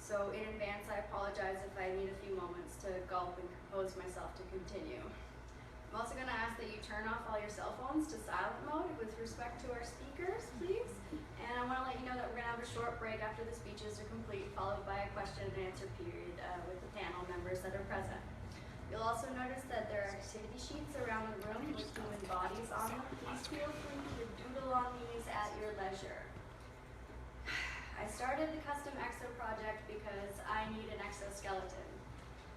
so in advance I apologize if I need a few moments to gulp and compose myself to continue. I'm also going to ask that you turn off all your cell phones to silent mode with respect to our speakers, please. And I want to let you know that we're going to have a short break after the speeches are complete, followed by a question and answer period with the panel members that are present. You'll also notice that there are activity sheets around the room with human bodies on them. Please feel free to doodle on these at your leisure. I started the CustomEXO project because I need an exoskeleton.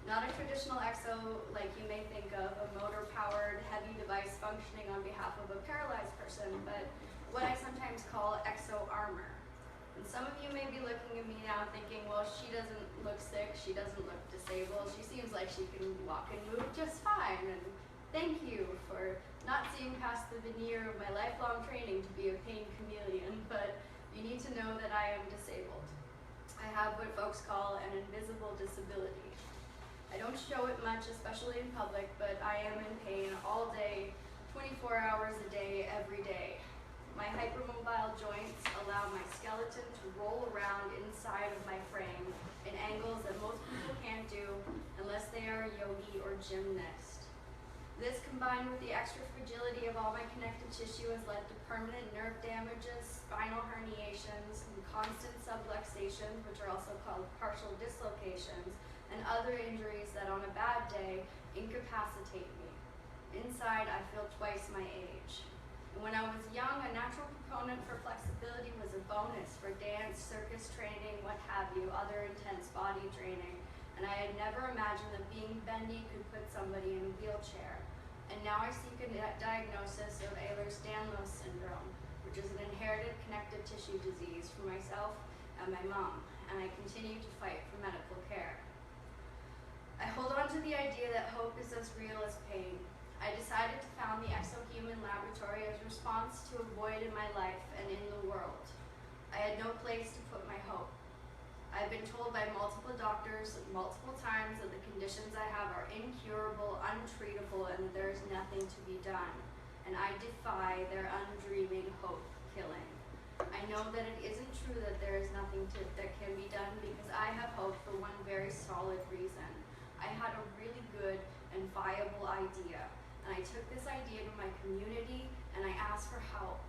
Not a traditional exo like you may think of, a motor-powered, heavy device functioning on behalf of a paralyzed person, but what I sometimes call exo armor. And some of you may be looking at me now thinking, well, she doesn't look sick, she doesn't look disabled, she seems like she can walk and move just fine, and thank you for not seeing past the veneer of my lifelong training to be a pain chameleon, but you need to know that I am disabled. I have what folks call an invisible disability. I don't show it much, especially in public, but I am in pain all day, 24 hours a day, every day. My hypermobile joints allow my skeleton to roll around inside of my frame in angles that most people can't do unless they are a yogi or gymnast. This, combined with the extra fragility of all my connective tissue, has led to permanent nerve damages, spinal herniations, and constant subluxations, which are also called partial dislocations, and other injuries that on a bad day incapacitate me. Inside, I feel twice my age. And when I was young, a natural component for flexibility was a bonus for dance, circus training, what have you, other intense body training. And I had never imagined that being bendy could put somebody in a wheelchair. And now I seek a diagnosis of Ehler's Danlos syndrome, which is an inherited connective tissue disease for myself and my mom, and I continue to fight for medical care. I hold on to the idea that hope is as real as pain. I decided to found the Exohuman Laboratory as a response to a void in my life and in the world. I had no place to put my hope. I've been told by multiple doctors multiple times that the conditions I have are incurable, untreatable, and that there is nothing to be done. And I defy their undreaming hope killing. I know that it isn't true that there is nothing that can be done because I have hope for one very solid reason. I had a really good and viable idea, and I took this idea to my community and I asked for help,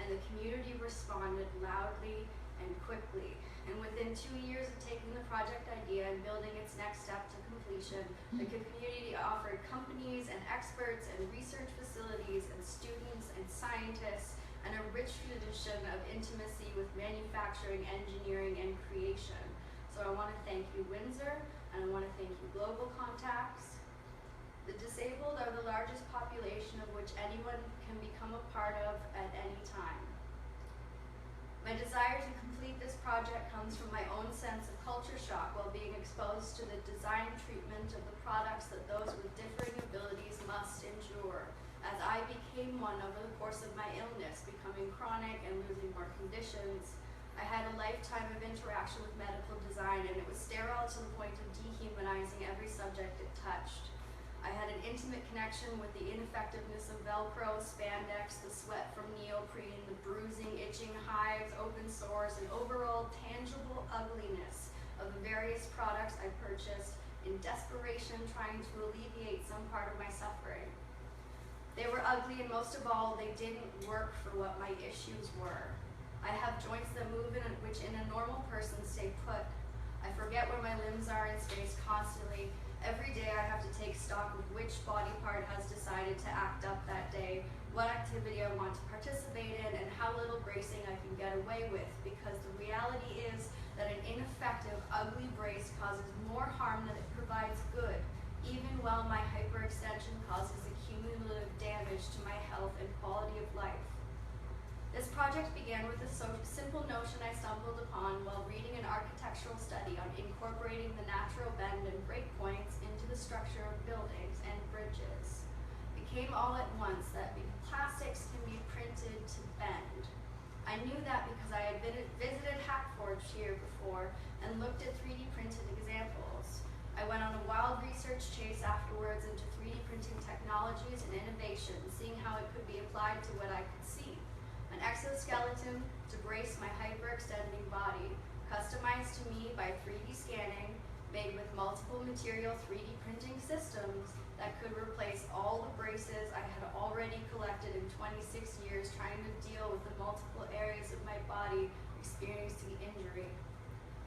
and the community responded loudly and quickly. And within 2 years of taking the project idea and building its next step to completion, the community offered companies and experts and research facilities and students and scientists and a rich tradition of intimacy with manufacturing, engineering, and creation. So I want to thank you, Windsor, and I want to thank you, Global Contacts. The disabled are the largest population of which anyone can become a part of at any time. My desire to complete this project comes from my own sense of culture shock while being exposed to the design treatment of the products that those with differing abilities must endure, as I became one over the course of my illness, becoming chronic and losing more conditions. I had a lifetime of interaction with medical design, and it was sterile to the point of dehumanizing every subject it touched. I had an intimate connection with the ineffectiveness of Velcro, spandex, the sweat from neoprene, the bruising, itching hives, open sores, and overall tangible ugliness of the various products I purchased in desperation trying to alleviate some part of my suffering. They were ugly, and most of all, they didn't work for what my issues were. I have joints that move which in a normal person stay put. I forget where my limbs are in space constantly. Every day I have to take stock of which body part has decided to act up that day, what activity I want to participate in, and how little bracing I can get away with, because the reality is that an ineffective, ugly brace causes more harm than it provides good, even while my hyperextension causes accumulative damage to my health and quality of life. This project began with a simple notion I stumbled upon while reading an architectural study on incorporating the natural bend and break points into the structure of buildings and bridges. It came all at once that plastics can be printed to bend. I knew that because I had visited Hackforge here before and looked at 3D printed examples. I went on a wild research chase afterwards into 3D printing technologies and innovations, seeing how it could be applied to what I could see. An exoskeleton to brace my hyperextending body, customized to me by 3D scanning, made with multiple material 3D printing systems that could replace all the braces I had already collected in 26 years trying to deal with the multiple areas of my body experiencing injury.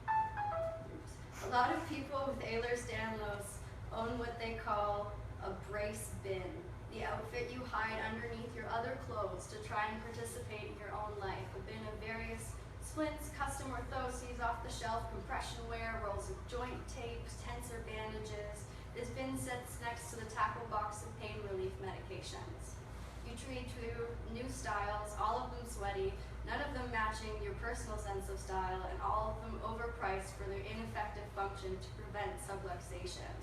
A lot of people with Ehler's Danlos own what they call a brace bin, the outfit you hide underneath your other clothes to try and participate in your own life. A bin of various splints, custom orthoses, off-the-shelf compression wear, rolls of joint tapes, tensor bandages. This bin sits next to the tackle box of pain relief medications. You trade through new styles, all of them sweaty, none of them matching your personal sense of style, and all of them overpriced for their ineffective function to prevent subluxation.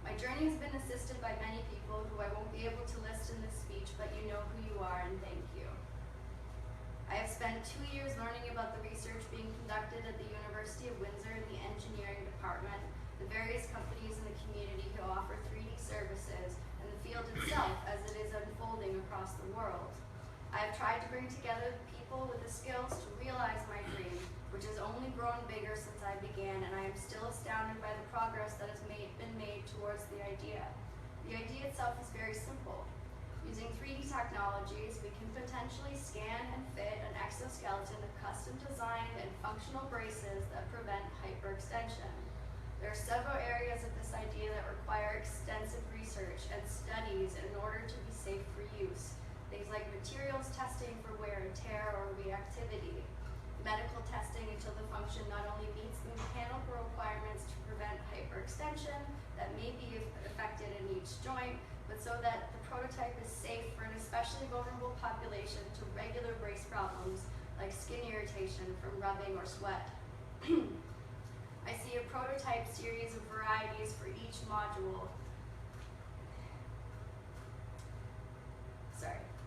My journey has been assisted by many people who I won't be able to list in this speech, but you know who you are, and thank you. I have spent 2 years learning about the research being conducted at the University of Windsor in the engineering department, the various companies in the community who offer 3D services, and the field itself as it is unfolding across the world. I have tried to bring together the people with the skills to realize my dream, which has only grown bigger since I began, and I am still astounded by the progress that has been made towards the idea. The idea itself is very simple. Using 3D technologies, we can potentially scan and fit an exoskeleton of custom-designed and functional braces that prevent hyperextension. There are several areas of this idea that require extensive research and studies in order to be safe for use. Things like materials testing for wear and tear or reactivity, medical testing until the function not only meets the mechanical requirements to prevent hyperextension that may be affected in each joint, but so that the prototype is safe for an especially vulnerable population to regular brace problems like skin irritation from rubbing or sweat. I see a prototype series of varieties for each module.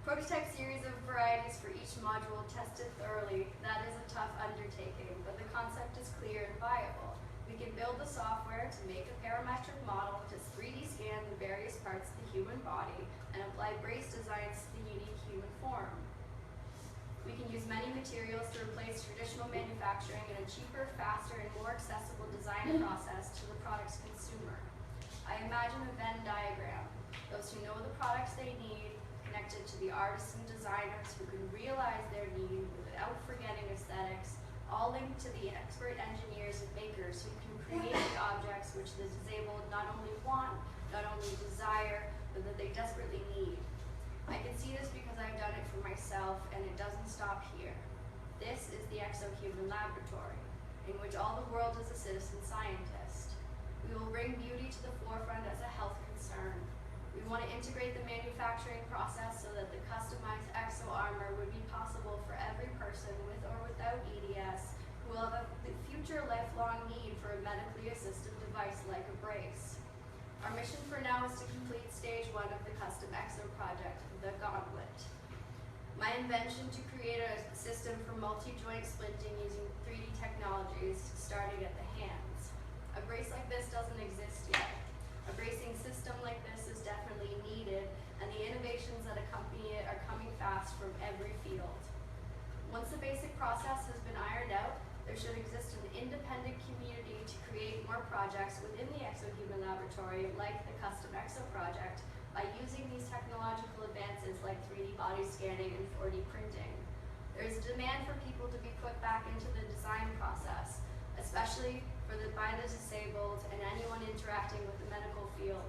Prototype series of varieties for each module tested thoroughly. That is a tough undertaking, but the concept is clear and viable. We can build the software to make a parametric model to 3D scan the various parts of the human body and apply brace designs to the unique human form. We can use many materials to replace traditional manufacturing in a cheaper, faster, and more accessible design process to the product's consumer. I imagine a Venn diagram. Those who know the products they need, connected to the artists and designers who can realize their need without forgetting aesthetics, all linked to the expert engineers and makers who can create the objects which the disabled not only want, not only desire, but that they desperately need. I can see this because I've done it for myself, and it doesn't stop here. This is the EXOHuman laboratory, in which all the world is a citizen scientist. We will bring beauty to the forefront as a health concern. We want to integrate the manufacturing process so that the customized exo armor would be possible for every person with or without EDS who will have a future lifelong need for a medically assisted device like a brace. Our mission for now is to complete stage 1 of the CustomEXO project, the Gauntlet. My invention to create a system for multi-joint splinting using 3D technologies starting at the hands. A brace like this doesn't exist yet. A bracing system like this is definitely needed, and the innovations that accompany it are coming fast from every field. Once the basic process has been ironed out, there should exist an independent community to create more projects within the EXOHuman laboratory, like the CustomEXO project, by using these technological advances like 3D body scanning and 4D printing. There is a demand for people to be put back into the design process, especially by the disabled and anyone interacting with the medical field.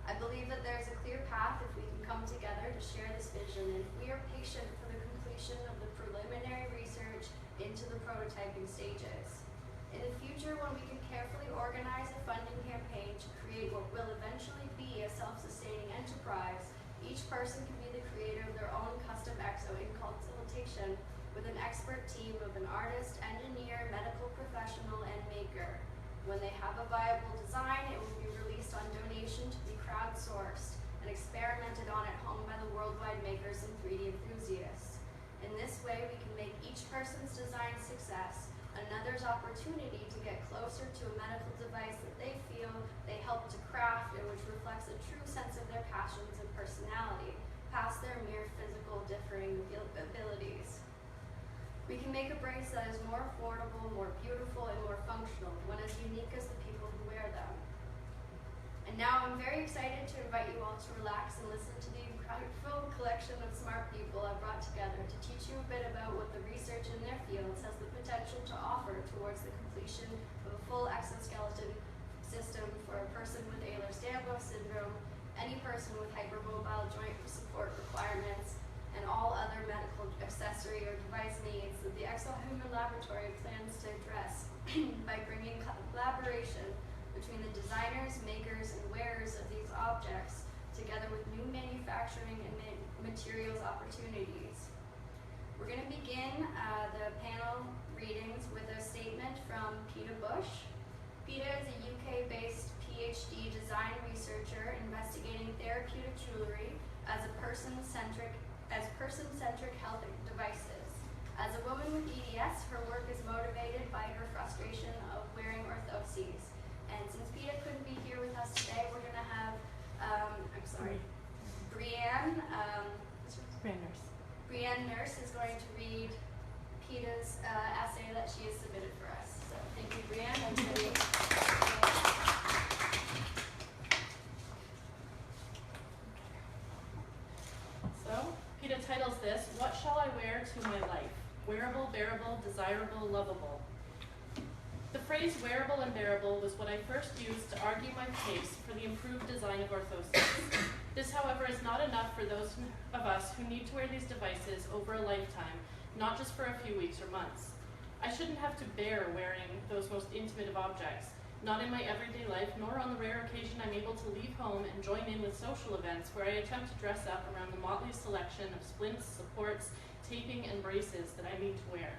I believe that there is a clear path if we can come together to share this vision, and if we are patient for the completion of the preliminary research into the prototyping stages. In the future, when we can carefully organize a funding campaign to create what will eventually be a self-sustaining enterprise, each person can be the creator of their own CustomEXO in consultation with an expert team of an artist, engineer, medical professional, and maker. When they have a viable design, it will be released on donation to be crowdsourced and experimented on at home by the worldwide makers and 3D enthusiasts. In this way, we can make each person's design success another's opportunity to get closer to a medical device that they feel they helped to craft and which reflects a true sense of their passions and personality, past their mere physical differing abilities. We can make a brace that is more affordable, more beautiful, and more functional, one as unique as the people who wear them. And now I'm very excited to invite you all to relax and listen to the incredible collection of smart people I've brought together to teach you a bit about what the research in their fields has the potential to offer towards the completion of a full exoskeleton system for a person with Ehler-Danlos syndrome, any person with hypermobile joint support requirements, and all other medical accessory or device needs that the EXO Human Laboratory plans to address by bringing collaboration between the designers, makers, and wearers of these objects together with new manufacturing and materials opportunities. We're going to begin the panel readings with a statement from Peter Bush. Peter is a UK-based Ph.D. design researcher investigating therapeutic jewelry as person-centric health devices. As a woman with EDS, her work is motivated by her frustration of wearing orthoses. And since Peta couldn't be here with us today, we're going to have, Brianne Nurse is going to read Peta's essay that she has submitted for us. So thank you, Brianne. So, Peta titles this, "What Shall I Wear to My Life? Wearable, bearable, desirable, lovable." The phrase wearable and bearable was what I first used to argue my case for the improved design of orthoses. This, however, is not enough for those of us who need to wear these devices over a lifetime, not just for a few weeks or months. I shouldn't have to bear wearing those most intimate of objects, not in my everyday life, nor on the rare occasion I'm able to leave home and join in with social events where I attempt to dress up around the motley selection of splints, supports, taping, and braces that I need to wear.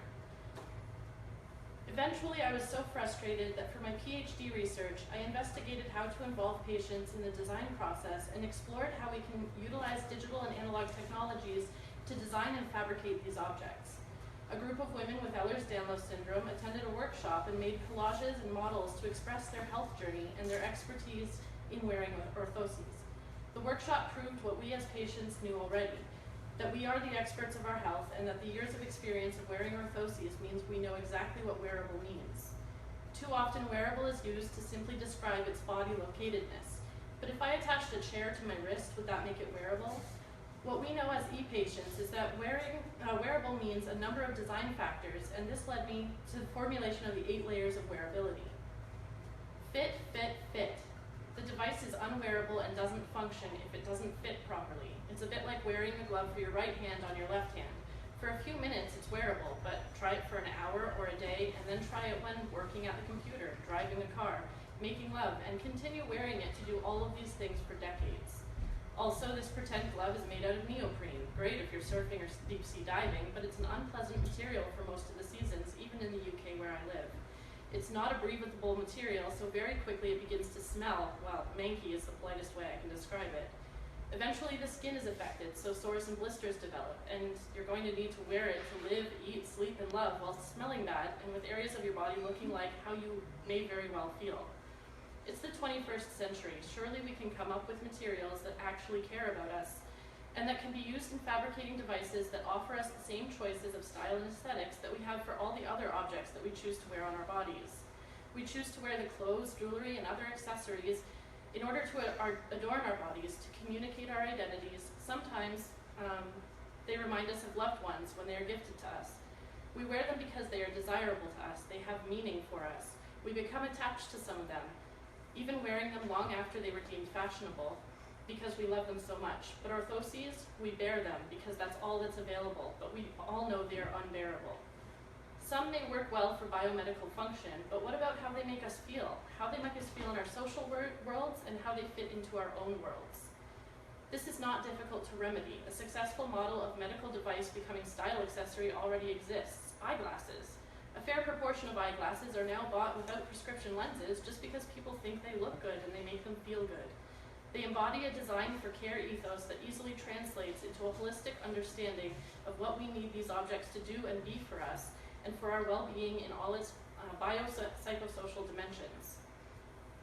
Eventually, I was so frustrated that for my Ph.D. research, I investigated how to involve patients in the design process and explored how we can utilize digital and analog technologies to design and fabricate these objects. A group of women with Ehlers-Danlos syndrome attended a workshop and made collages and models to express their health journey and their expertise in wearing orthoses. The workshop proved what we as patients knew already, that we are the experts of our health and that the years of experience of wearing orthoses means we know exactly what wearable means. Too often, wearable is used to simply describe its body locatedness. But if I attached a chair to my wrist, would that make it wearable? What we know as e-patients is that wearable means a number of design factors, and this led me to the formulation of the 8 layers of wearability. Fit, fit, fit. The device is unwearable and doesn't function if it doesn't fit properly. It's a bit like wearing a glove for your right hand on your left hand. For a few minutes, it's wearable, but try it for an hour or a day, and then try it when working at the computer, driving the car, making love, and continue wearing it to do all of these things for decades. Also, this pretend glove is made out of neoprene. Great if you're surfing or deep sea diving, but it's an unpleasant material for most of the seasons, even in the UK where I live. It's not a breathable material, so very quickly it begins to smell. Well, manky is the politest way I can describe it. Eventually the skin is affected, so sores and blisters develop, and you're going to need to wear it to live, eat, sleep, and love while smelling bad and with areas of your body looking like how you may very well feel. It's the 21st century. Surely we can come up with materials that actually care about us and that can be used in fabricating devices that offer us the same choices of style and aesthetics that we have for all the other objects that we choose to wear on our bodies. We choose to wear the clothes, jewelry, and other accessories in order to adorn our bodies, to communicate our identities. Sometimes they remind us of loved ones when they are gifted to us. We wear them because they are desirable to us. They have meaning for us. We become attached to some of them, even wearing them long after they were deemed fashionable, because we love them so much. But orthoses, we bear them because that's all that's available, but we all know they are unbearable. Some may work well for biomedical function, but what about how they make us feel? How they make us feel in our social worlds and how they fit into our own worlds. This is not difficult to remedy. A successful model of medical device becoming style accessory already exists: eyeglasses. A fair proportion of eyeglasses are now bought without prescription lenses just because people think they look good and they make them feel good. They embody a design for care ethos that easily translates into a holistic understanding of what we need these objects to do and be for us, and for our well-being in all its biopsychosocial dimensions.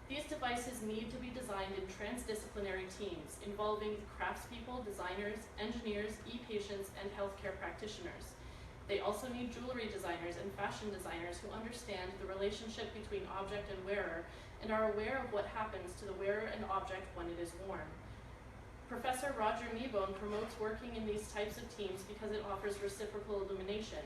These devices need to be designed in transdisciplinary teams involving craftspeople, designers, engineers, e-patients, and healthcare practitioners. They also need jewelry designers and fashion designers who understand the relationship between object and wearer and are aware of what happens to the wearer and object when it is worn. Professor Roger Kneebone promotes working in these types of teams because it offers reciprocal illumination.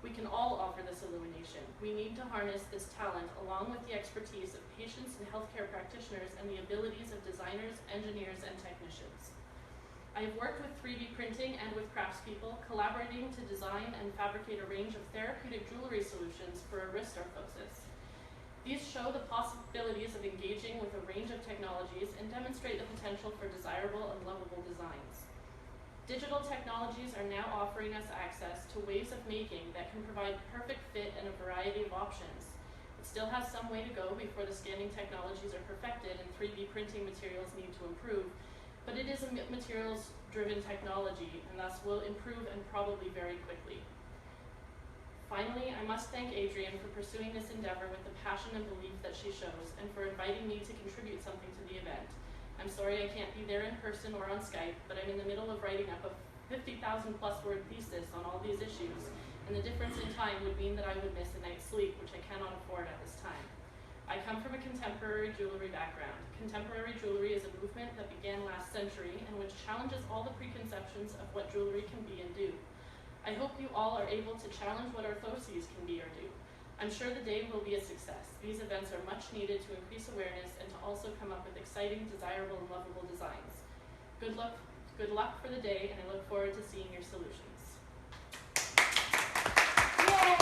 We can all offer this illumination. We need to harness this talent along with the expertise of patients and healthcare practitioners and the abilities of designers, engineers, and technicians. I have worked with 3D printing and with craftspeople, collaborating to design and fabricate a range of therapeutic jewelry solutions for a wrist orthosis. These show the possibilities of engaging with a range of technologies and demonstrate the potential for desirable and lovable designs. Digital technologies are now offering us access to ways of making that can provide perfect fit and a variety of options. It still has some way to go before the scanning technologies are perfected and 3D printing materials need to improve, but it is a materials-driven technology and thus will improve and probably very quickly. Finally, I must thank Adrienne for pursuing this endeavor with the passion and belief that she shows and for inviting me to contribute something to the event. I'm sorry I can't be there in person or on Skype, but I'm in the middle of writing up a 50,000+ word thesis on all these issues, and the difference in time would mean that I would miss a night's sleep, which I cannot afford at this time. I come from a contemporary jewelry background. Contemporary jewelry is a movement that began last century and which challenges all the preconceptions of what jewelry can be and do. I hope you all are able to challenge what orthoses can be or do. I'm sure the day will be a success. These events are much needed to increase awareness and to also come up with exciting, desirable, and lovable designs. Good luck for the day, and I look forward to seeing your solutions. Yay!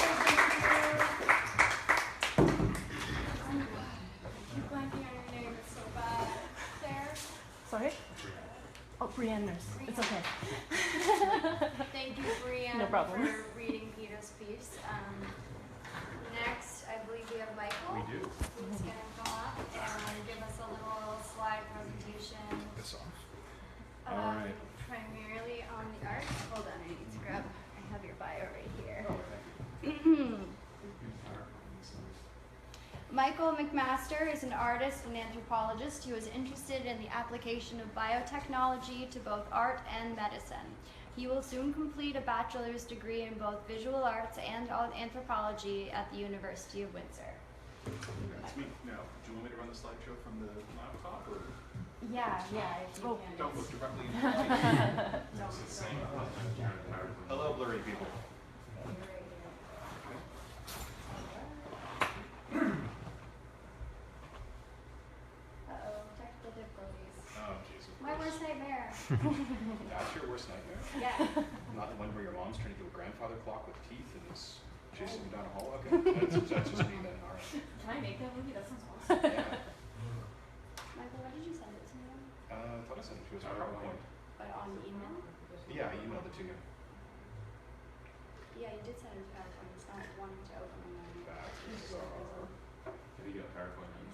Keep blanking on your name, it's so bad. Claire? Sorry? Oh, Brienne Nurse. It's okay. Thank you, Brienne, No problem. for reading Peter's piece. Next, I believe we have Michael. We do. Who's going to come up and give us a little slide presentation. This off. All right. Primarily on the art. Hold on, I need to grab. I have your bio right here. Oh, thank you. Michael McMaster is an artist and anthropologist who is interested in the application of biotechnology to both art and medicine. He will soon complete a bachelor's degree in both visual arts and anthropology at the University of Windsor. That's me. Now, do you want me to run the slideshow from the laptop, or Yeah, if you can. don't look directly into the TV? Hello, blurry people. Uh-oh, technical difficulties. Oh, jeez. My worst nightmare. That's your worst nightmare? Yeah. Not the one where your mom's trying to do a grandfather clock with teeth and is chasing you down a hall? Okay, that's just me then, all right. Can I make that movie? That sounds awesome. Yeah. Michael, what did you send it to me on? I thought I sent it to you as a PowerPoint. But on email? Yeah, I emailed it to you. Yeah, you did send it to PowerPoint. It's not wanting to open on my That's bizarre. Have you got PowerPoint on?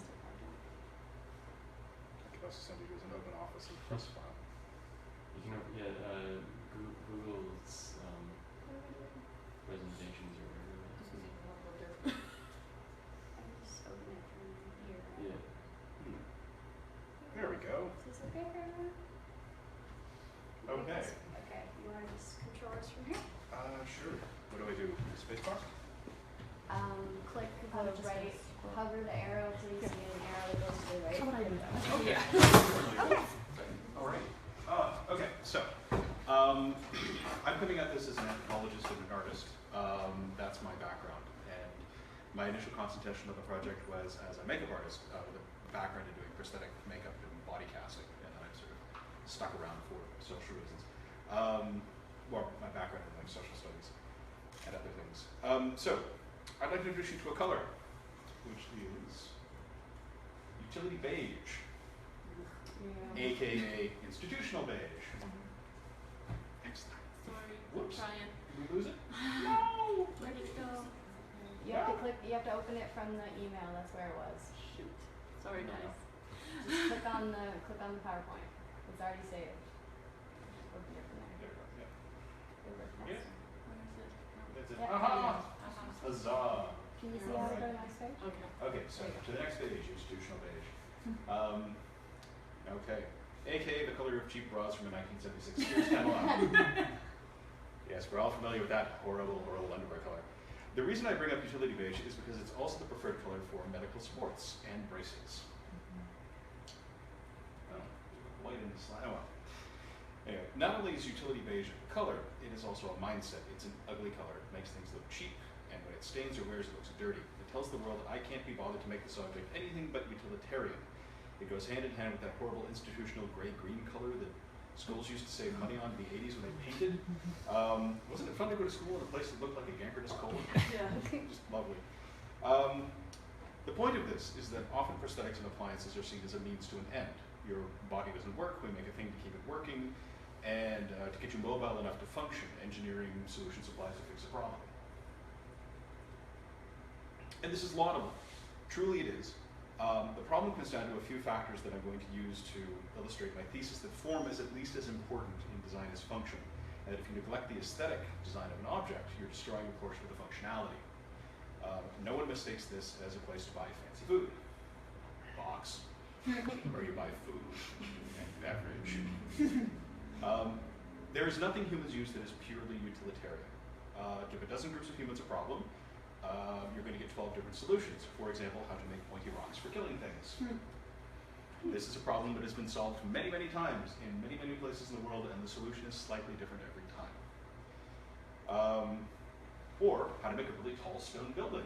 I could also send it to you as an open office and press file. You can open, Google's presentations or whatever. I can just open it from here. Right? Yeah. There we go. Is this okay for everyone? Okay. Okay, you want to just control us from here? Sure. What do I do? Spacebar? Click the right, hover the arrow until you see an arrow that goes to the right. How would I do that? Okay. Okay. All right. Okay, so I'm coming at this as an anthropologist and an artist. That's my background. And my initial consultation of the project was as a makeup artist with a background in doing prosthetic makeup and body casting. And then I sort of stuck around for social reasons. Well, my background in like social studies and other things. So I'd like to introduce you to a color, which is utility beige. AKA institutional beige. Excellent. Sorry. Whoops. Trying. Did we lose it? No! Where did it go? You have to click. You have to open it from the email. That's where it was. Shoot. Sorry, guys. Just click on the PowerPoint. It's already saved. Open it from there. There we go. Yeah. It worked Yeah. nice. Where is it? No. That's it. Yeah, Aha! Uh-huh. Huzzah! Can you see how to go to the next page? Okay. Okay, so to the next page, institutional beige. Okay. AKA the color of cheap bras from a 1976 Sears catalog. Yes, we're all familiar with that horrible, horrible underwear color. The reason I bring up utility beige is because it's also the preferred color for medical sports and braces. Oh, white in the slide. Oh well. Anyway, not only is utility beige a color, it is also a mindset. It's an ugly color. It makes things look cheap, and when it stains or wears, it looks dirty. It tells the world I can't be bothered to make this object anything but utilitarian. It goes hand in hand with that horrible institutional gray-green color that schools used to save money on in the 80s when they painted. Wasn't it fun to go to school in a place that looked like a gangrenous colon? Yeah. Just lovely. The point of this is that often prosthetics and appliances are seen as a means to an end. Your body doesn't work, we make a thing to keep it working, and to get you mobile enough to function, engineering solution supplies to fix a problem. And this is laudable. Truly it is. The problem comes down to a few factors that I'm going to use to illustrate my thesis that form is at least as important in design as function. And that if you neglect the aesthetic design of an object, you're destroying a portion of the functionality. No one mistakes this as a place to buy fancy food. Box. Where you buy food and beverage. There is nothing humans use that is purely utilitarian. Give a dozen groups of humans a problem, you're going to get 12 different solutions. For example, how to make pointy rocks for killing things. This is a problem that has been solved many, many times in many, many places in the world, and the solution is slightly different every time. Or how to make a really tall stone building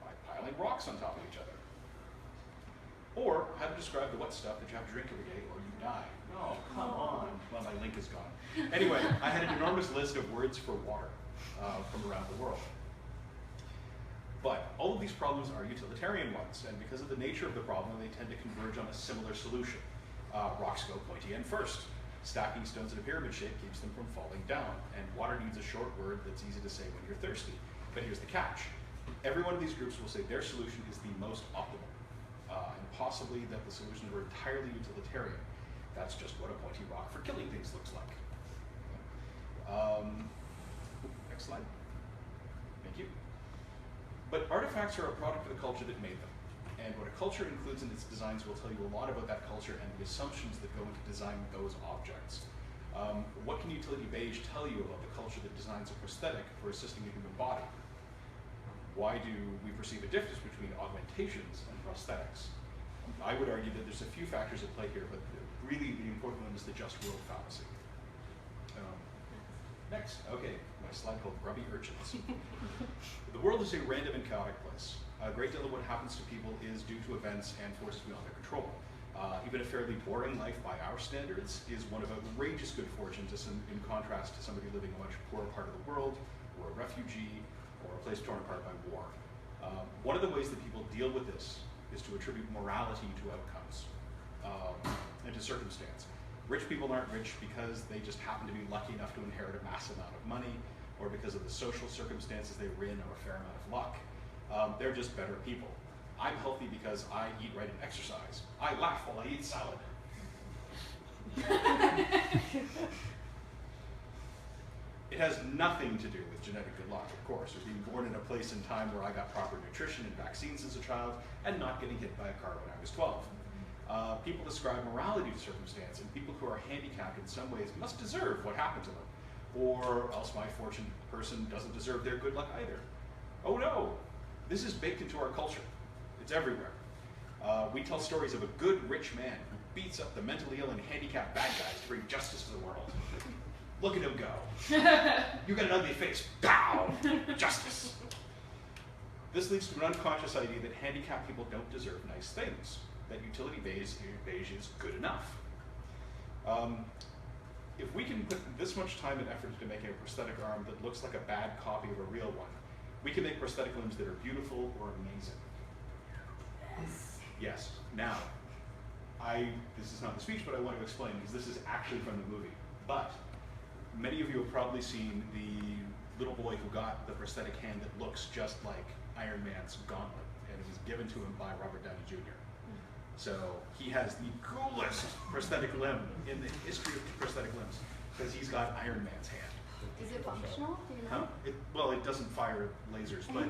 by piling rocks on top of each other. Or how to describe the wet stuff that you have to drink every day or you die. Oh, come on. Well, my link is gone. Anyway, I had an enormous list of words for water from around the world. But all of these problems are utilitarian ones, and because of the nature of the problem, they tend to converge on a similar solution. Rocks go pointy end first. Stacking stones in a pyramid shape keeps them from falling down, and water needs a short word that's easy to say when you're thirsty. But here's the catch. Every one of these groups will say their solution is the most optimal, and possibly that the solutions were entirely utilitarian. That's just what a pointy rock for killing things looks like. Next slide. Thank you. But artifacts are a product of the culture that made them. And what a culture includes in its designs will tell you a lot about that culture and the assumptions that go into designing those objects. What can utility beige tell you about the culture that designs a prosthetic for assisting a human body? Why do we perceive a difference between augmentations and prosthetics? I would argue that there's a few factors at play here, but really the important one is the just world fallacy. Next, okay, my slide called Grubby Urchins. The world is a random and chaotic place. A great deal of what happens to people is due to events and forces beyond their control. Even a fairly boring life by our standards is one of outrageous good fortune in contrast to somebody living in a much poorer part of the world, or a refugee, or a place torn apart by war. One of the ways that people deal with this is to attribute morality to outcomes and to circumstance. Rich people aren't rich because they just happen to be lucky enough to inherit a massive amount of money, or because of the social circumstances they were in, or a fair amount of luck. They're just better people. I'm healthy because I eat right and exercise. I laugh while I eat salad. It has nothing to do with genetic good luck, of course, or being born in a place and time where I got proper nutrition and vaccines as a child, and not getting hit by a car when I was 12. People ascribe morality to circumstance, and people who are handicapped in some ways must deserve what happened to them, or else my fortunate person doesn't deserve their good luck either. Oh no, this is baked into our culture. It's everywhere. We tell stories of a good rich man who beats up the mentally ill and handicapped bad guys to bring justice to the world. Look at him go. You got an ugly face. Pow! Justice. This leads to an unconscious idea that handicapped people don't deserve nice things, that utility beige is good enough. If we can put this much time and effort into making a prosthetic arm that looks like a bad copy of a real one, we can make prosthetic limbs that are beautiful or amazing. Yes. Yes. Now, this is not the speech, but I want to explain, because this is actually from the movie. But many of you have probably seen the little boy who got the prosthetic hand that looks just like Iron Man's gauntlet, and it was given to him by Robert Downey Jr. So he has the coolest prosthetic limb in the history of prosthetic limbs, because he's got Iron Man's hand. Is it functional? Do you know? Well, it doesn't fire lasers, but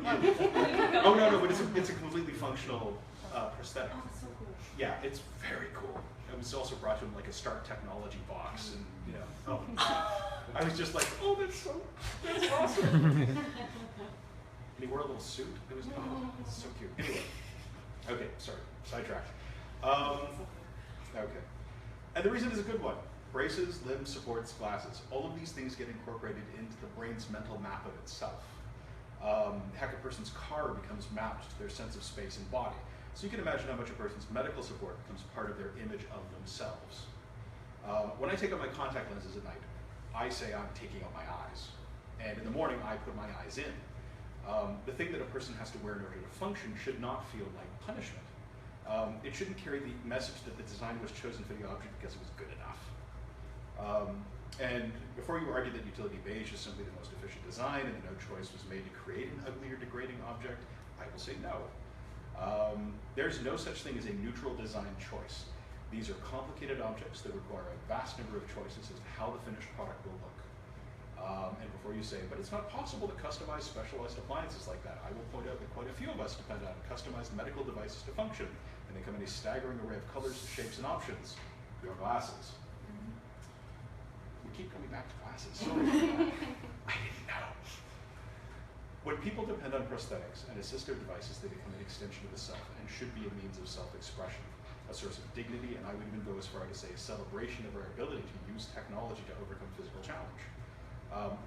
oh no, but it's a completely functional prosthetic. Oh, that's so cool. Yeah, it's very cool. It was also brought to him like a Stark Technology box, and I was just like, oh, that's awesome. And he wore a little suit. It was it's so cute. Anyway, okay, sorry, sidetracked. Okay, and the reason is a good one. Braces, limbs, supports, glasses. All of these things get incorporated into the brain's mental map of itself. Heck, a person's car becomes mapped to their sense of space and body. So you can imagine how much a person's medical support becomes part of their image of themselves. When I take out my contact lenses at night, I say I'm taking out my eyes. And in the morning, I put my eyes in. The thing that a person has to wear in order to function should not feel like punishment. It shouldn't carry the message that the design was chosen for the object because it was good enough. And before you argue that utility beige is simply the most efficient design and that no choice was made to create an ugly or degrading object, I will say no. There's no such thing as a neutral design choice. These are complicated objects that require a vast number of choices as to how the finished product will look. And before you say, but it's not possible to customize specialized appliances like that, I will point out that quite a few of us depend on customized medical devices to function, and they come in a staggering array of colors, shapes, and options. Your glasses. We keep coming back to glasses. Sorry for that. I didn't know. When people depend on prosthetics and assistive devices, they become an extension of the self and should be a means of self-expression, a source of dignity, and I would even go as far to say a celebration of our ability to use technology to overcome physical challenge.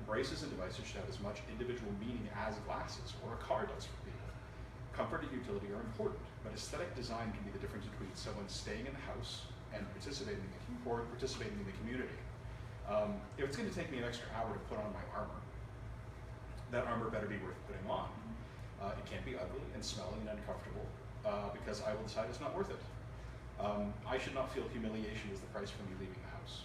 Braces and devices should have as much individual meaning as glasses or a car does for people. Comfort and utility are important, but aesthetic design can be the difference between someone staying in the house and participating in the community. If it's going to take me an extra hour to put on my armor, that armor better be worth putting on. It can't be ugly and smelly and uncomfortable because I will decide it's not worth it. I should not feel humiliation as the price for me leaving the house.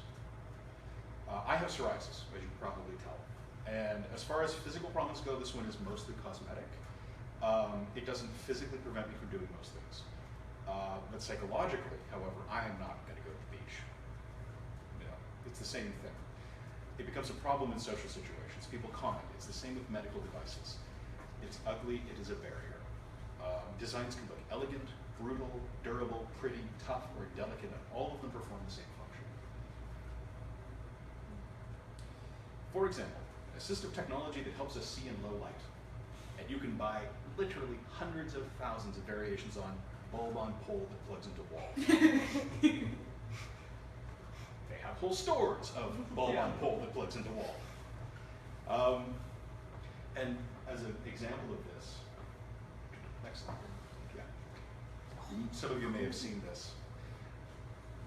I have psoriasis, as you can probably tell. And as far as physical problems go, this one is mostly cosmetic. It doesn't physically prevent me from doing most things. But psychologically, however, I am not going to go to the beach. It's the same thing. It becomes a problem in social situations. People comment. It's the same with medical devices. It's ugly, it is a barrier. Designs can look elegant, brutal, durable, pretty, tough, or delicate, and all of them perform the same function. For example, assistive technology that helps us see in low light. And you can buy literally hundreds of thousands of variations on bulb on pole that plugs into wall. They have whole stores of bulb on pole that plugs into wall. And as an example of this, next slide. Yeah. Some of you may have seen this.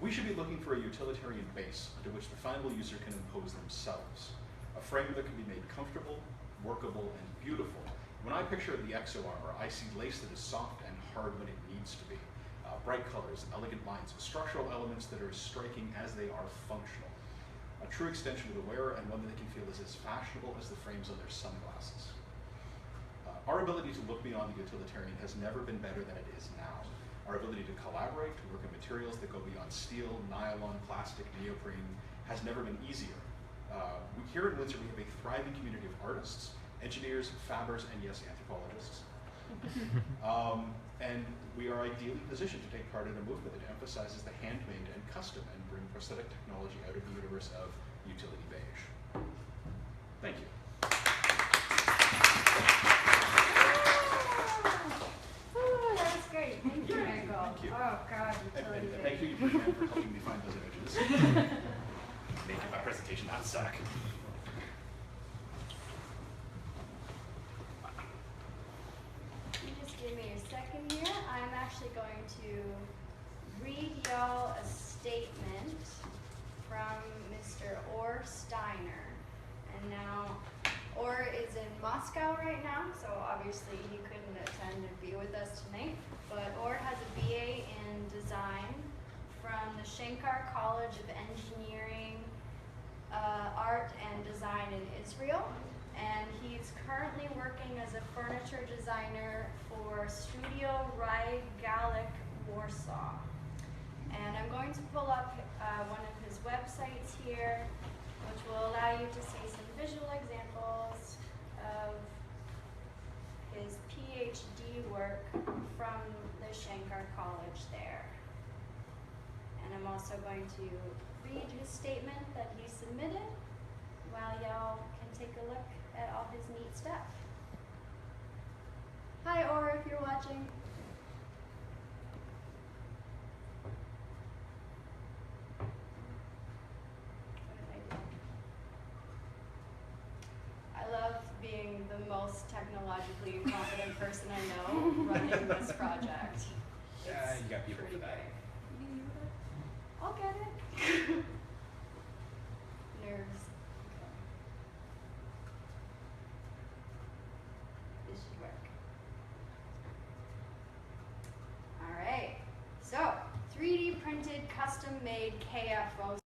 We should be looking for a utilitarian base into which the final user can impose themselves. A frame that can be made comfortable, workable, and beautiful. When I picture the EXO armor, I see lace that is soft and hard when it needs to be. Bright colors, elegant lines, structural elements that are as striking as they are functional. A true extension of the wearer and one that they can feel is as fashionable as the frames on their sunglasses. Our ability to look beyond the utilitarian has never been better than it is now. Our ability to collaborate, to work on materials that go beyond steel, nylon, plastic, neoprene, has never been easier. Here in Windsor, we have a thriving community of artists, engineers, fabbers, and yes, anthropologists. And we are ideally positioned to take part in a movement that emphasizes the handmade and custom and bring prosthetic technology out of the universe of utility beige. Thank you. Ooh, that was great. Thank you, Michael. Thank you. Oh, God, utility And thank you, beige. Eugene, for helping me find those images. Making my presentation not suck. You just give me a second here. I'm actually going to read y'all a statement from Mr. Orr Steiner. And now, Orr is in Moscow right now, so obviously he couldn't attend and be with us tonight. But Orr has a BA in design from the Shankar College of Engineering, Art and Design in Israel. And he's currently working as a furniture designer for Studio Rygalik Warsaw. And I'm going to pull up one of his websites here, which will allow you to see some visual examples of his Ph.D. work from the Shankar College there. And I'm also going to read his statement that he submitted while y'all can take a look at all his neat stuff. Hi, Or, if you're watching. What did I do? I love being the most technologically incompetent person I know running this project. It's you got people pretty for that. great. You knew it? I'll get it. Nerves. Okay. This should work. Alright, so 3D printed custom made KFO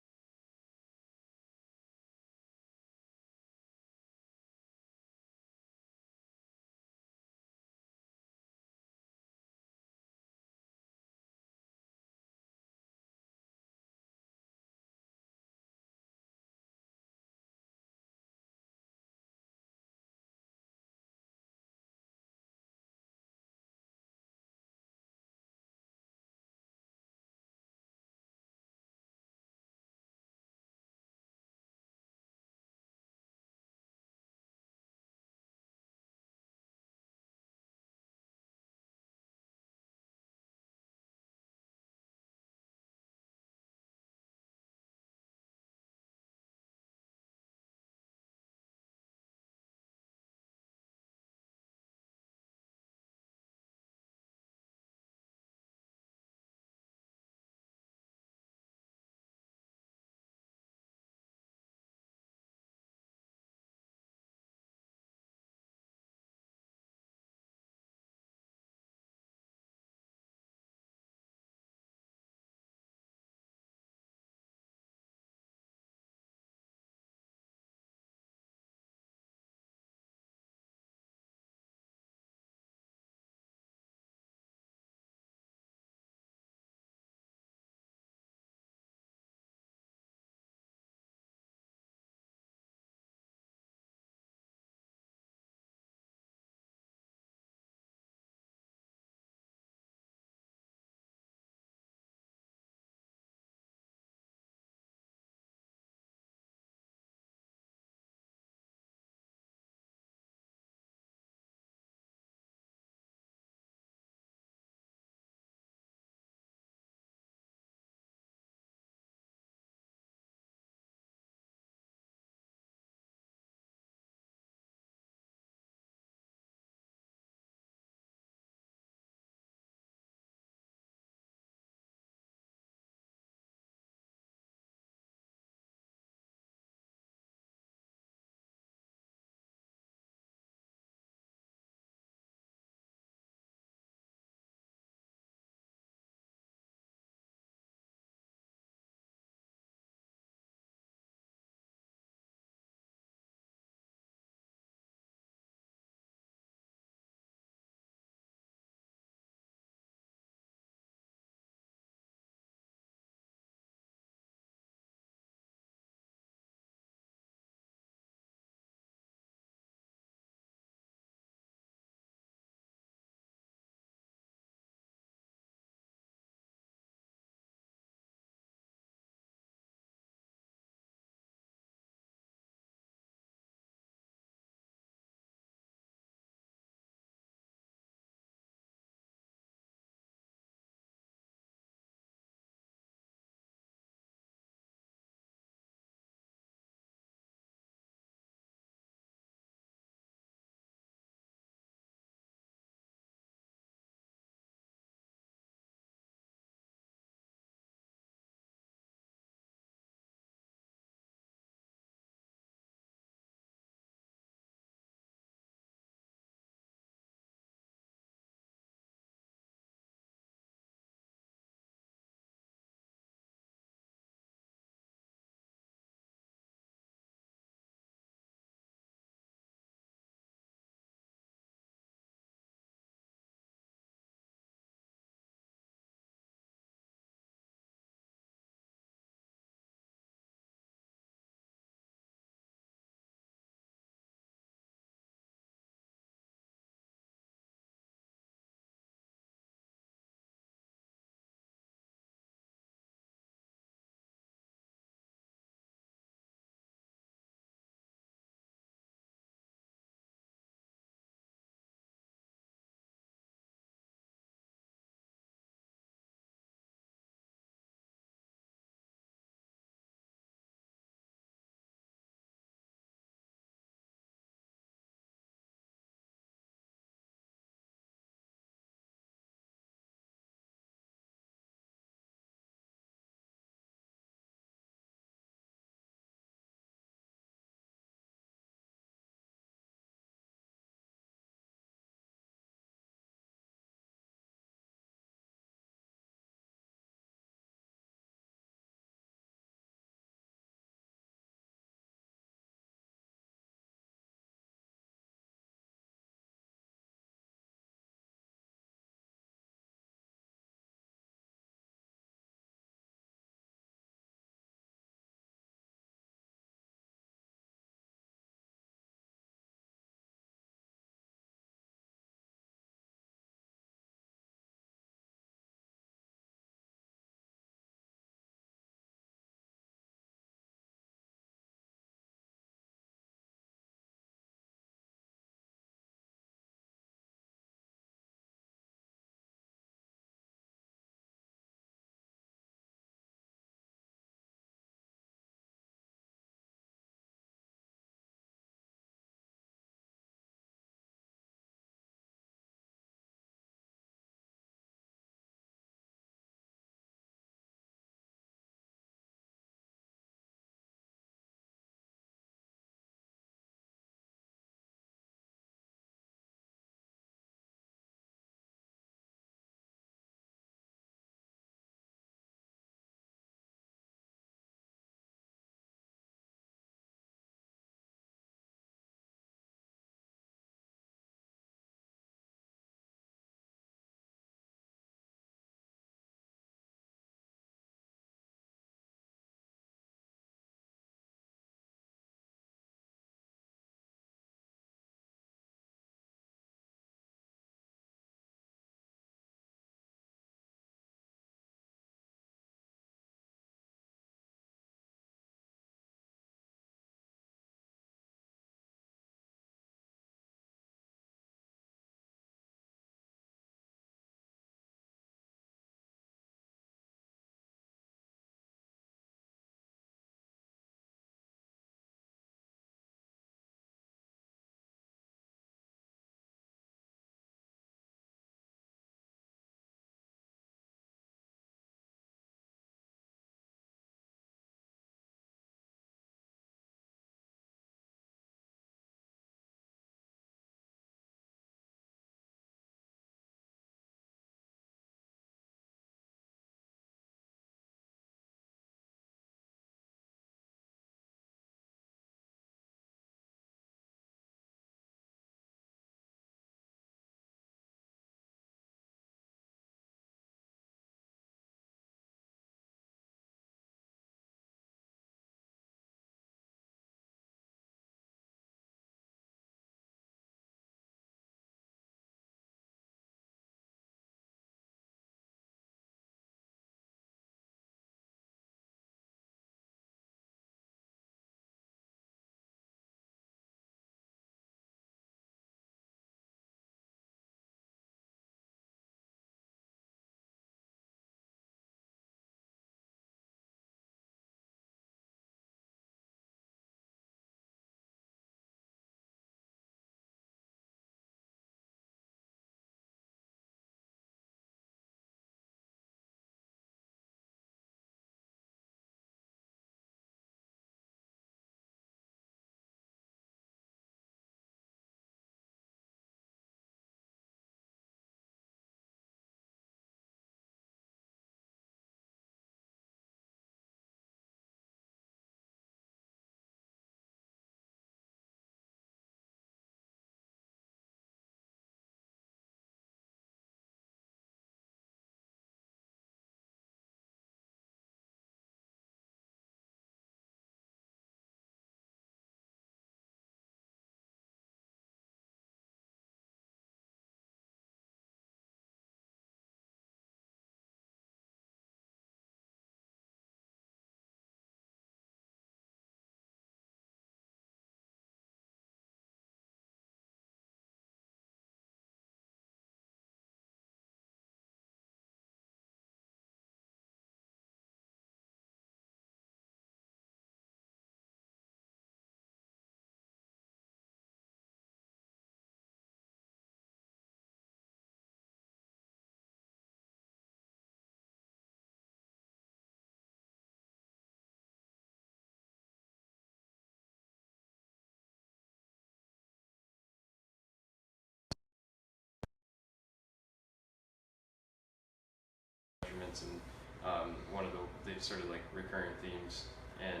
measurements, and one of the sort of like recurrent themes in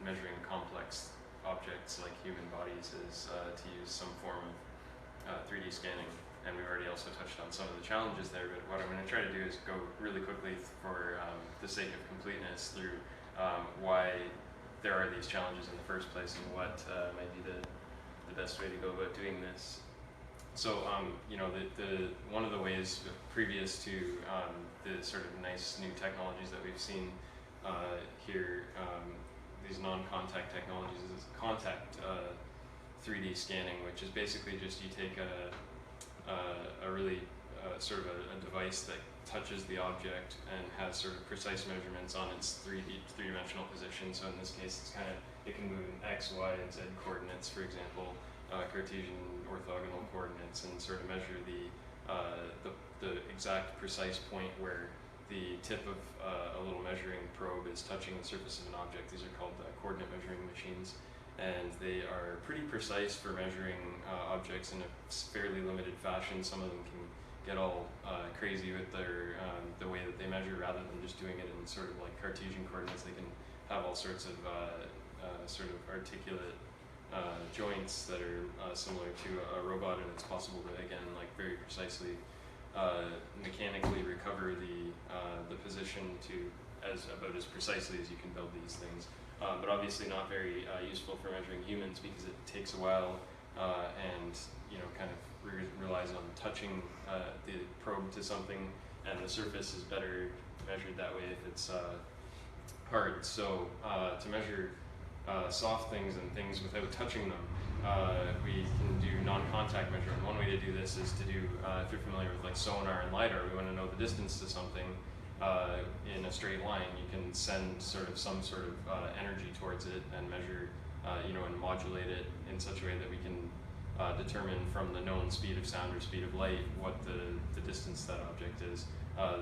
measuring complex objects like human bodies is to use some form of 3D scanning. And we've already also touched on some of the challenges there, but what I'm going to try to do is go really quickly for the sake of completeness through why there are these challenges in the first place and what might be the best way to go about doing this. So, you know, the one of the ways previous to the sort of nice new technologies that we've seen here, these non-contact technologies, is contact 3D scanning, which is basically just you take a really sort of a device that touches the object and has sort of precise measurements on its three-dimensional position. So in this case, it's it can move in X, Y, and Z coordinates, for example, Cartesian orthogonal coordinates, and sort of measure the exact precise point where the tip of a little measuring probe is touching the surface of an object. These are called coordinate measuring machines, and they are pretty precise for measuring objects in a fairly limited fashion. Some of them can get all crazy with the way that they measure, rather than just doing it in sort of like Cartesian coordinates. They can have all sorts of sort of articulate joints that are similar to a robot, and it's possible to, again, like very precisely mechanically recover the position to about as precisely as you can build these things. But obviously not very useful for measuring humans, because it takes a while and, you know, kind of relies on touching the probe to something, and the surface is better measured that way if it's hard. So to measure soft things and things without touching them, we can do non-contact measurement. One way to do this is to do, if you're familiar with like sonar and LiDAR, we want to know the distance to something in a straight line. You can send sort of some sort of energy towards it and measure, you know, and modulate it in such a way that we can determine from the known speed of sound or speed of light what the distance to that object is.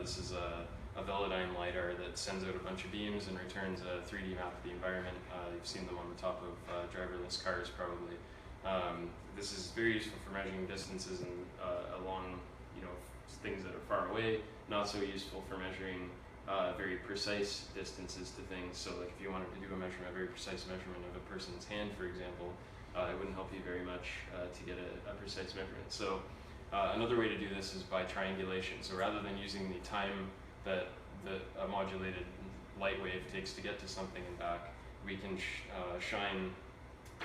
This is a Velodyne LiDAR that sends out a bunch of beams and returns a 3D map of the environment. You've seen them on the top of driverless cars probably. This is very useful for measuring distances and along, you know, things that are far away. Not so useful for measuring very precise distances to things. So like if you wanted to do a very precise measurement of a person's hand, for example, it wouldn't help you very much to get a precise measurement. So another way to do this is by triangulation. So rather than using the time that a modulated light wave takes to get to something and back, we can shine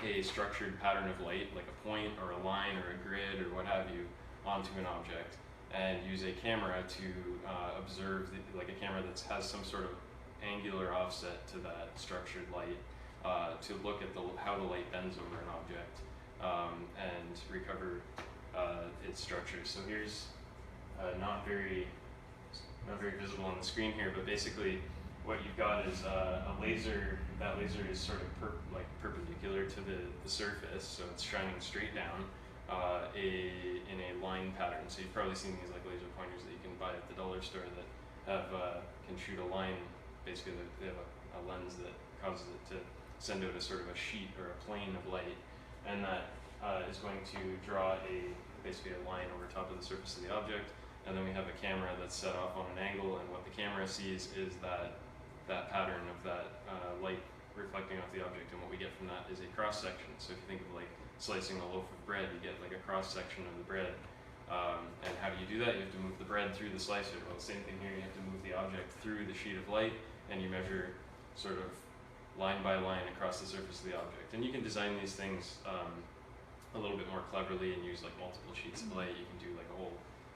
a structured pattern of light, like a point or a line or a grid or what have you, onto an object, and use a camera to observe, like a camera that has some sort of angular offset to that structured light, to look at how the light bends over an object and recover its structure. So here's not very visible on the screen here, but basically what you've got is a laser. That laser is sort of perpendicular to the surface, so it's shining straight down in a line pattern. So you've probably seen these like laser pointers that you can buy at the dollar store that can shoot a line. Basically, they have a lens that causes it to send out a sort of a sheet or a plane of light, and that is going to draw basically a line over top of the surface of the object. And then we have a camera that's set off on an angle, and what the camera sees is that pattern of that light reflecting off the object, and what we get from that is a cross section. So if you think of like slicing a loaf of bread, you get like a cross section of the bread. And how do you do that? You have to move the bread through the slicer. Well, the same thing here, you have to move the object through the sheet of light, and you measure sort of line by line across the surface of the object. And you can design these things a little bit more cleverly and use like multiple sheets of light. You can do like a whole,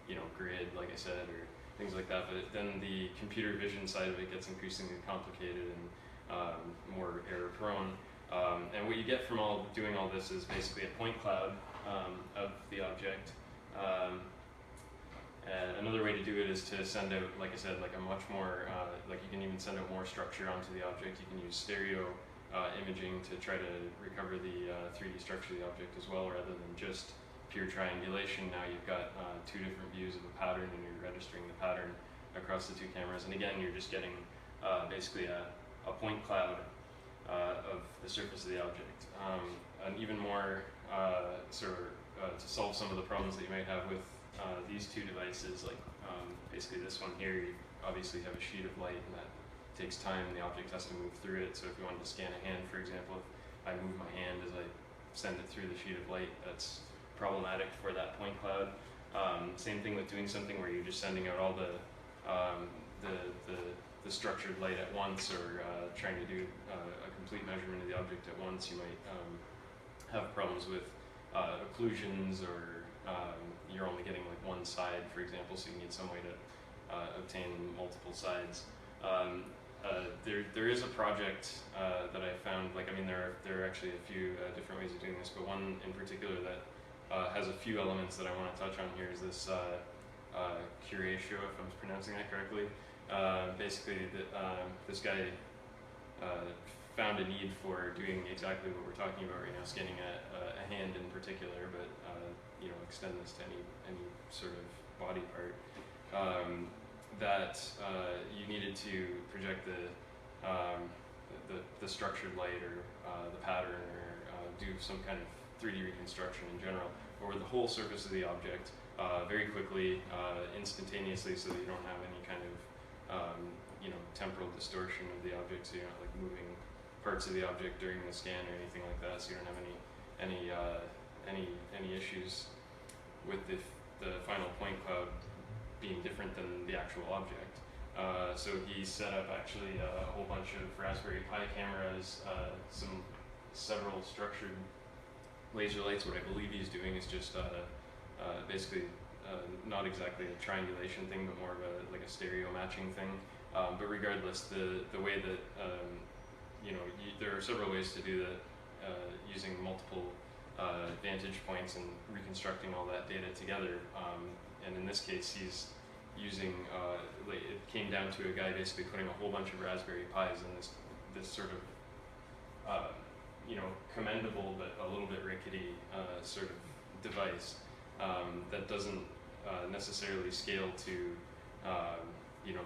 you know, grid, like I said, or things like that. But then the computer vision side of it gets increasingly complicated and more error prone. And what you get from doing all this is basically a point cloud of the object. And another way to do it is to send out, like I said, like a much more, like you can even send out more structure onto the object. You can use stereo imaging to try to recover the 3D structure of the object as well, rather than just pure triangulation. Now you've got two different views of a pattern, and you're registering the pattern across the two cameras. And again, you're just getting basically a point cloud of the surface of the object. And even more to solve some of the problems that you might have with these two devices, like basically this one here, obviously have a sheet of light, and that takes time. The object has to move through it. So if you wanted to scan a hand, for example, if I move my hand as I send it through the sheet of light, that's problematic for that point cloud. Same thing with doing something where you're just sending out all the structured light at once, or trying to do a complete measurement of the object at once. You might have problems with occlusions, or you're only getting like one side, for example, so you need some way to obtain multiple sides. There is a project that I found, like, I mean, there are actually a few different ways of doing this, but one in particular that has a few elements that I want to touch on here is this curatio, if I'm pronouncing that correctly. Basically, this guy found a need for doing exactly what we're talking about right now, scanning a hand in particular, but you know, extend this to any sort of body part. That you needed to project the structured light, or the pattern, or do some kind of 3D reconstruction in general over the whole surface of the object very quickly, instantaneously, so that you don't have any kind of you know, temporal distortion of the object, so you're not like moving parts of the object during the scan or anything like that, so you don't have any issues with the final point cloud being different than the actual object. So he set up actually a whole bunch of Raspberry Pi cameras, several structured laser lights. What I believe he's doing is just basically not exactly a triangulation thing, but more of a stereo matching thing. But regardless, the way that you know, there are several ways to do that using multiple vantage points and reconstructing all that data together. And in this case, he's using, it came down to a guy basically putting a whole bunch of Raspberry Pis in this sort of, you know, commendable but a little bit rickety sort of device that doesn't necessarily scale to, you know,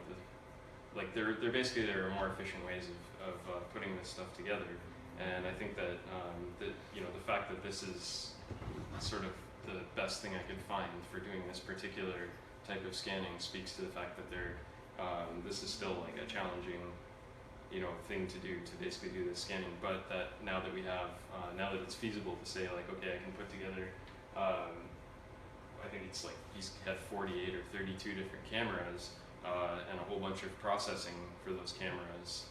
there are more efficient ways of putting this stuff together. And I think that, you know, the fact that this is sort of the best thing I could find for doing this particular type of scanning speaks to the fact that this is still like a challenging, you know, thing to do, to basically do this scanning. But that now that we have, now that it's feasible to say like, okay, I can put together, I think it's like he's had 48 or 32 different cameras and a whole bunch of processing for those cameras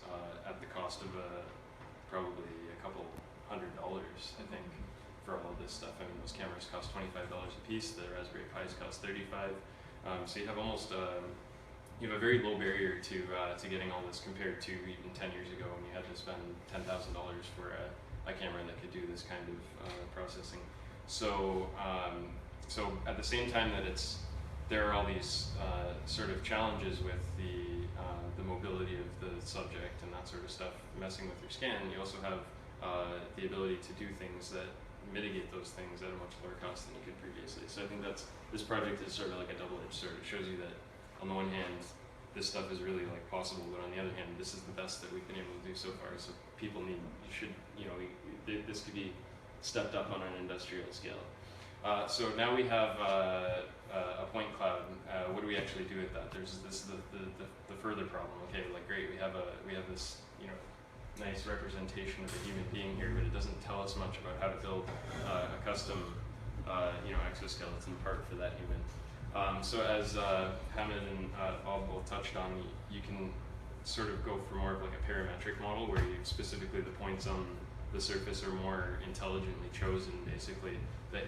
at the cost of probably a couple $100, I think, for all of this stuff. I mean, those cameras cost $25 a piece. The Raspberry Pis cost $35. So you have almost you have a very low barrier to getting all this compared to even 10 years ago when you had to spend $10,000 for a camera that could do this kind of processing. So so at the same time that there are all these sort of challenges with the mobility of the subject and that sort of stuff messing with your scan, you also have the ability to do things that mitigate those things at a much lower cost than you could previously. So I think this project is sort of like a double-edged sword. It shows you that on the one hand, this stuff is really like possible, but on the other hand, this is the best that we've been able to do so far. So people this could be stepped up on an industrial scale. So now we have a point cloud. What do we actually do with that? This is the further problem. Okay, like great, we have this, you know, nice representation of a human being here, but it doesn't tell us much about how to build a custom, you know, exoskeleton part for that human. So as Hamid and Bob both touched on, you can sort of go for more of like a parametric model where specifically the points on the surface are more intelligently chosen, basically, that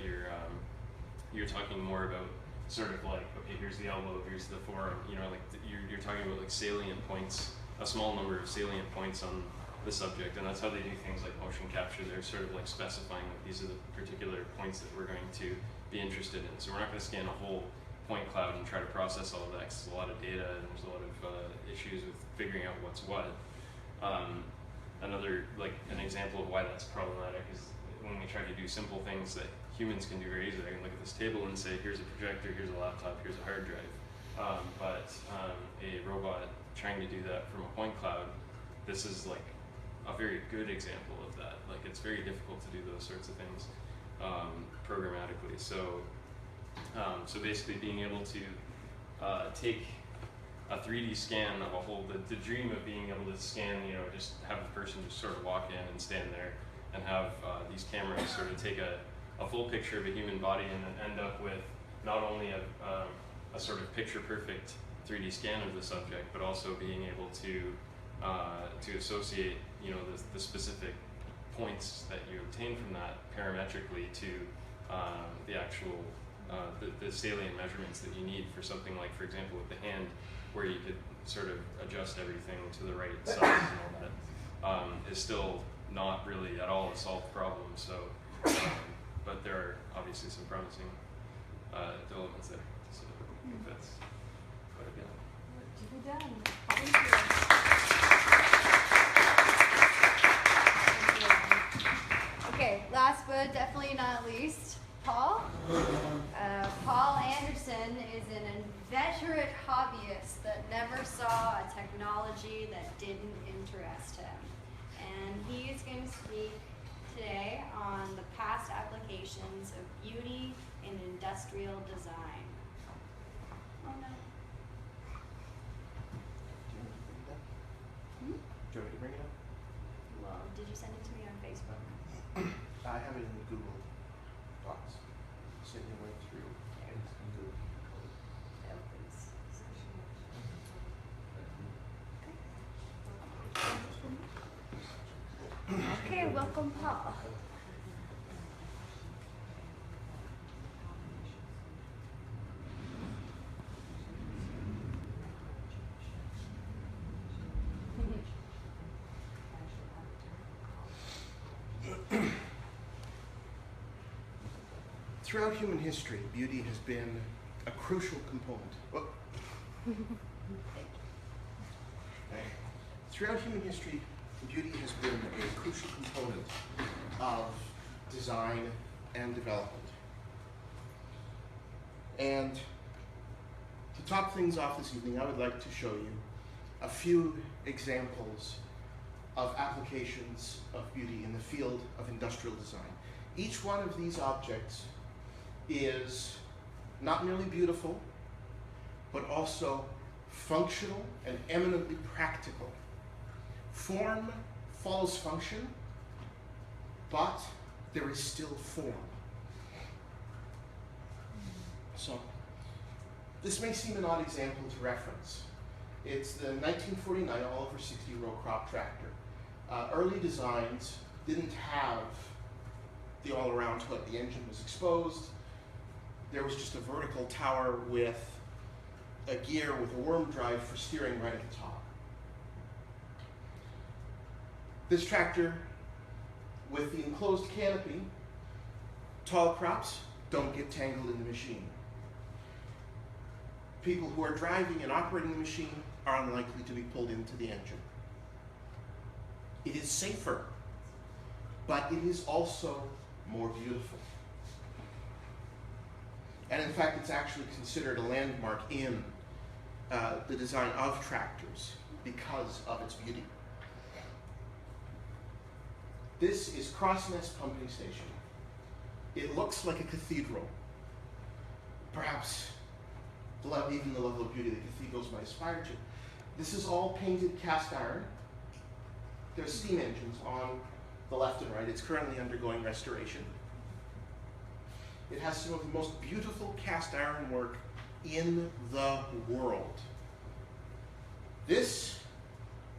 you're talking more about sort of like, okay, here's the elbow, here's the forearm, you know, like you're talking about like salient points, a small number of salient points on the subject, and that's how they do things like motion capture. They're sort of like specifying that these are the particular points that we're going to be interested in. So we're not going to scan a whole point cloud and try to process all of that, because there's a lot of data and there's a lot of issues with figuring out what's what. Another, like an example of why that's problematic is when we try to do simple things that humans can do very easily. I can look at this table and say, here's a projector, here's a laptop, here's a hard drive. But a robot trying to do that from a point cloud, this is like a very good example of that. Like it's very difficult to do those sorts of things programmatically. So, so basically being able to take a 3D scan of a whole, the dream of being able to scan, you know, just have the person just sort of walk in and stand there and have these cameras sort of take a full picture of a human body and then end up with not only a sort of picture-perfect 3D scan of the subject, but also being able to associate, you know, the specific points that you obtain from that parametrically to the actual the salient measurements that you need for something like, for example, with the hand, where you could sort of adjust everything to the right size and all that, is still not really at all a solved problem. So, but there are obviously some promising developments there. So I think that's quite a bit. To be done. Thank you. Okay, last but definitely not least, Paul. Paul Anderson is an inveterate hobbyist that never saw a technology that didn't interest him. And he is going to speak today on the past applications of beauty in industrial design. Oh no. Do you want me to bring it up? Well, did you send it to me on Facebook? I have it in the Google Docs. Send it right through. In Google. Oh, please. Okay, welcome, Paul. Throughout human history, beauty has been a crucial component. Oh. Throughout human history, beauty has been a crucial component of design and development. And to top things off this evening, I would like to show you a few examples of applications of beauty in the field of industrial design. Each one of these objects is not merely beautiful, but also functional and eminently practical. Form follows function, but there is still form. So, this may seem an odd example to reference. It's the 1949 Oliver 60-row crop tractor. Early designs didn't have the all-around hood. The engine was exposed. There was just a vertical tower with a gear with a worm drive for steering right at the top. This tractor, with the enclosed canopy, tall crops don't get tangled in the machine. People who are driving and operating the machine are unlikely to be pulled into the engine. It is safer, but it is also more beautiful. And in fact, it's actually considered a landmark in the design of tractors because of its beauty. This is Crossness Pumping Station. It looks like a cathedral. Perhaps even the level of beauty that cathedrals might aspire to. This is all painted cast iron. There's steam engines on the left and right. It's currently undergoing restoration. It has some of the most beautiful cast iron work in the world. This,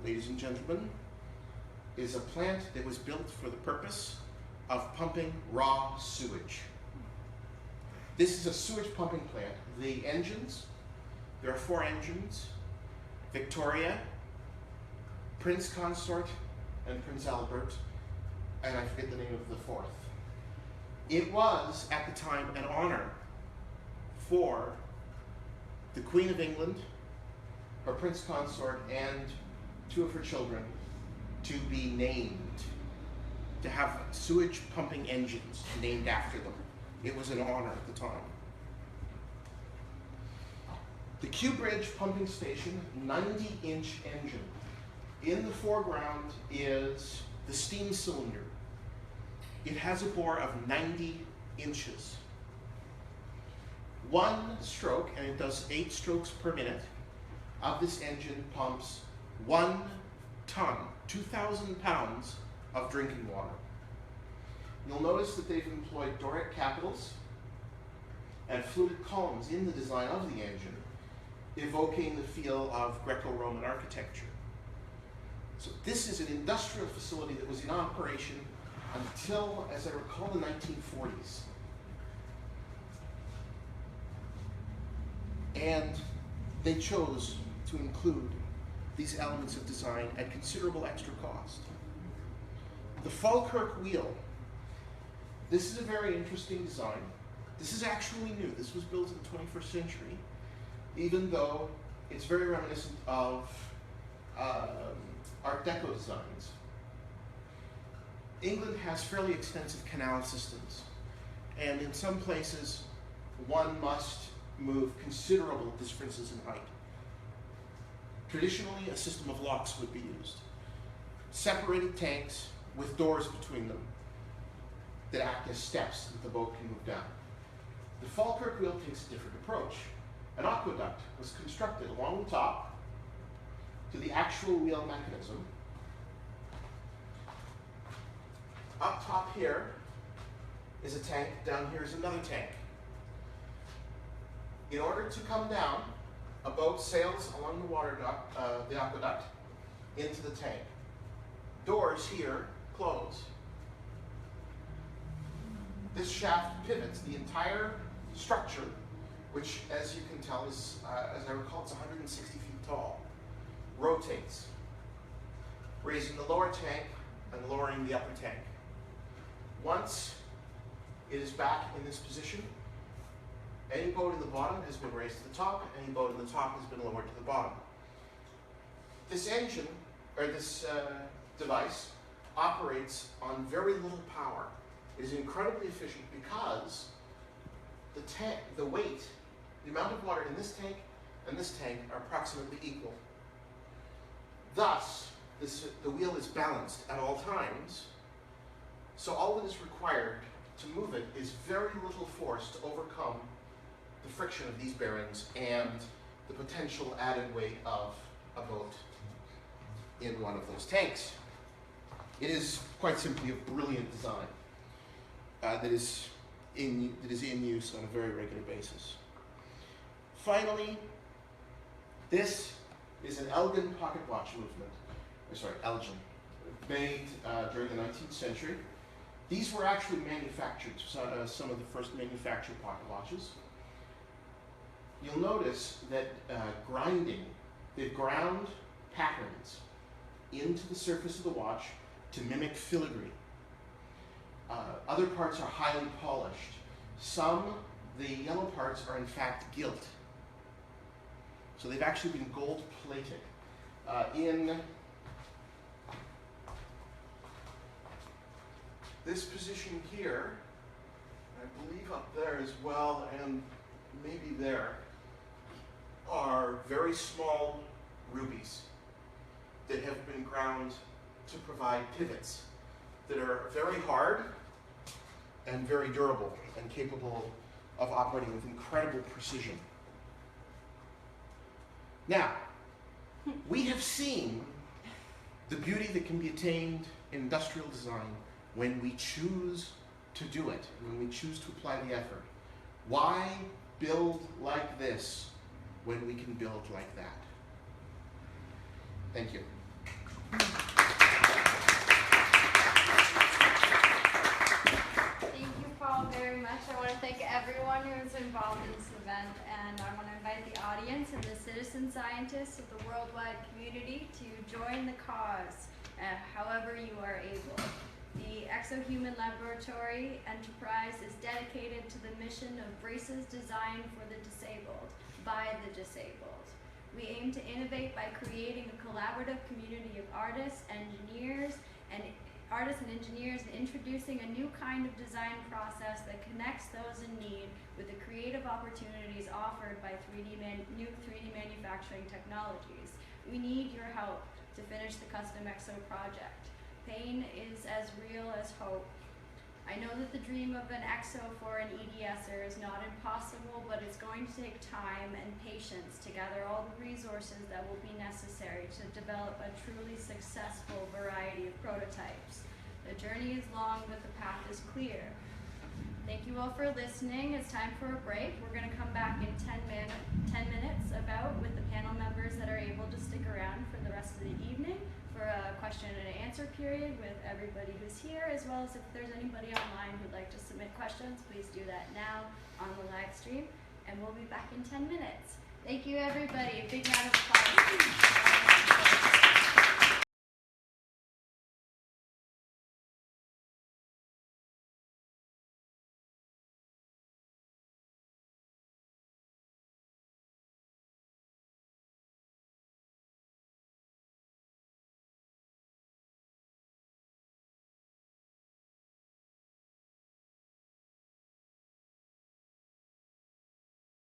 ladies and gentlemen, is a plant that was built for the purpose of pumping raw sewage. This is a sewage pumping plant. The engines, there are 4 engines: Victoria, Prince Consort, and Prince Albert, and I forget the name of the 4th. It was, at the time, an honor for the Queen of England, her Prince Consort, and 2 of her children to be named, to have sewage pumping engines named after them. It was an honor at the time. The Kew Bridge pumping station, 90-inch engine. In the foreground is the steam cylinder. It has a bore of 90 inches. 1 stroke, and it does 8 strokes per minute, of this engine pumps 1 ton, 2,000 pounds of drinking water. You'll notice that they've employed Doric capitals and fluted columns in the design of the engine, evoking the feel of Greco-Roman architecture. So this is an industrial facility that was in operation until, as I recall, the 1940s. And they chose to include these elements of design at considerable extra cost. The Falkirk wheel. This is a very interesting design. This is actually new. This was built in the 21st century, even though it's very reminiscent of Art Deco designs. England has fairly extensive canal systems, and in some places, one must move considerable differences in height. Traditionally, a system of locks would be used. Separated tanks with doors between them that act as steps that the boat can move down. The Falkirk wheel takes a different approach. An aqueduct was constructed along the top to the actual wheel mechanism. Up top here is a tank, down here is another tank. In order to come down, a boat sails along the water duct, the aqueduct, into the tank. Doors here close. This shaft pivots the entire structure, which, as you can tell, is, as I recall, it's 160 feet tall, rotates, raising the lower tank and lowering the upper tank. Once it is back in this position, any boat in the bottom has been raised to the top, any boat in the top has been lowered to the bottom. This engine, or this device, operates on very little power. It is incredibly efficient because the weight, the amount of water in this tank and this tank are approximately equal. Thus, the wheel is balanced at all times, so all that is required to move it is very little force to overcome the friction of these bearings and the potential added weight of a boat in one of those tanks. It is quite simply a brilliant design that is in use on a very regular basis. Finally, this is an Elgin pocket watch Elgin, made during the 19th century. These were actually manufactured, some of the first manufactured pocket watches. You'll notice that they've ground patterns into the surface of the watch to mimic filigree. Other parts are highly polished. The yellow parts are in fact gilt. So they've actually been gold plated. In this position here, I believe up there as well, and maybe there, are very small rubies that have been ground to provide pivots that are very hard and very durable and capable of operating with incredible precision. Now, we have seen the beauty that can be attained in industrial design when we choose to do it, when we choose to apply the effort. Why build like this when we can build like that? Thank you. Thank you, Paul, very much. I want to thank everyone who is involved in this event, and I want to invite the audience and the citizen scientists of the worldwide community to join the cause, however you are able. The Exohuman Laboratory enterprise is dedicated to the mission of braces designed for the disabled, by the disabled. We aim to innovate by creating a collaborative community of artists and engineers, and introducing a new kind of design process that connects those in need with the creative opportunities offered by new 3D manufacturing technologies. We need your help to finish the CustomEXO project. Pain is as real as hope. I know that the dream of an EXO for an EDSer is not impossible, but it's going to take time and patience to gather all the resources that will be necessary to develop a truly successful variety of prototypes. The journey is long, but the path is clear. Thank you all for listening. It's time for a break. We're going to come back in 10 minutes about with the panel members that are able to stick around for the rest of the evening for a question and answer period with everybody who's here, as well as if there's anybody online who'd like to submit questions, please do that now on the live stream, and we'll be back in 10 minutes. Thank you, everybody. A big round of applause.